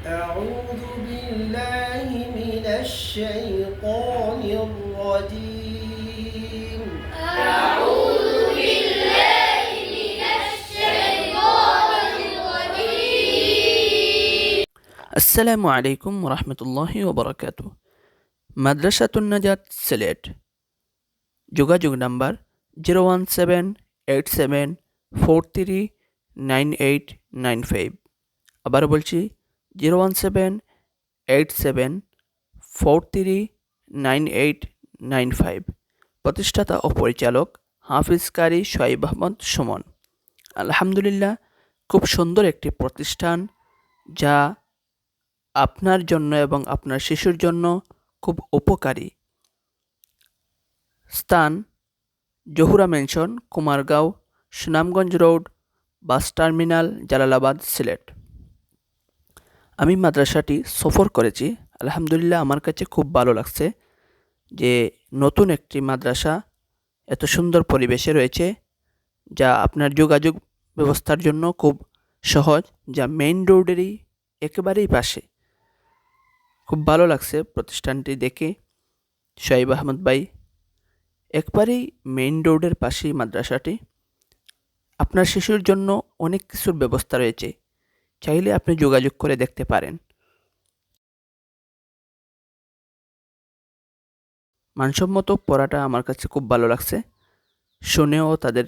أعوذ بالله من الشيطان الرجيم. أعوذ بالله من الشيطان الرجيم. আসসালামু আলাইকুম রহমতুল্লাহি ওবরাকাতু। মাদ্রাসাতুন নাজাত সিলেট। যোগাযোগ নাম্বার 01787439895। আবার বলছি 01787439895। প্রতিষ্ঠাতা ও পরিচালক হাফিজ কারি শোয়েব আহমদ সুমন। আলহামদুলিল্লাহ, খুব সুন্দর একটি প্রতিষ্ঠান, যা আপনার জন্য এবং আপনার শিশুর জন্য খুব উপকারী। স্থান: Jahura mention, Kumargaon, Sunamganj road, bus terminal, Jalalabad, Sylhet. আমি মাদ্রাসাটি সফর করেছি। আলহামদুলিল্লাহ, আমার কাছে খুব ভালো লাগছে যে নতুন একটি মাদ্রাসা এত সুন্দর পরিবেশে রয়েছে, যা আপনার যোগাযোগ ব্যবস্থার জন্য খুব সহজ, যা মেইন রোডেরই একেবারেই পাশে। খুব ভালো লাগছে প্রতিষ্ঠানটি দেখে। শোয়েব আহমদ ভাই, একবারেই মেইন রোডের পাশেই মাদ্রাসাটি। আপনার শিশুর জন্য অনেক কিছুর ব্যবস্থা রয়েছে, চাইলে আপনি যোগাযোগ করে দেখতে পারেন। মানসম্মত পড়াটা আমার কাছে খুব ভালো লাগছে। শুনেও তাদের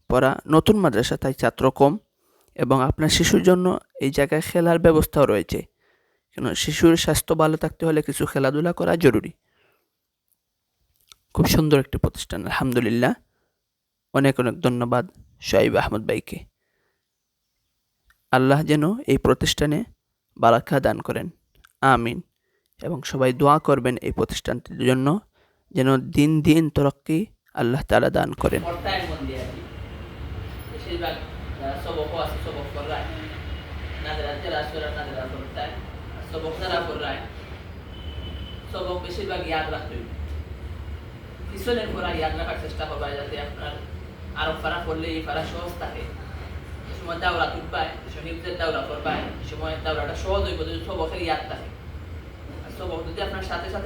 পড়া, নতুন মাদ্রাসা তাই ছাত্র কম, এবং আপনার শিশুর জন্য এই জায়গায় খেলার ব্যবস্থাও রয়েছে। কেন, শিশুর স্বাস্থ্য ভালো থাকতে হলে কিছু খেলাধুলা করা জরুরি। খুব সুন্দর একটি প্রতিষ্ঠান, আলহামদুলিল্লাহ। অনেক অনেক ধন্যবাদ শোয়েব আহমদ ভাইকে। আল্লাহ যেন এই প্রতিষ্ঠানে বারাকা দান করেন, আমিন। এবং সবাই দোয়া করবেন এই প্রতিষ্ঠানটির জন্য, যেন দিন দিন তরক্কি আল্লাহ তাআলা দান করেন। বেশিরভাগ সবক আছে, সবক পড়ায় নাজারাত জেলা সুরা নাজারাত পড়ায়, সবক যারা পড়ায় সবক বেশিরভাগ ইয়াদ রাখতে হবে। পিছনের পড়া ইয়াদ রাখার চেষ্টা করবা, যাতে আপনার আরো পারা পড়লে এই পারা সহজ থাকে। সময় দাওরা তুলবায়, শহীদদের দাওরা করবায়, সময় দাওরাটা সহজ হইব যদি সবকের ইয়াদ থাকে। আর সবক যদি আপনার সাথে সাথে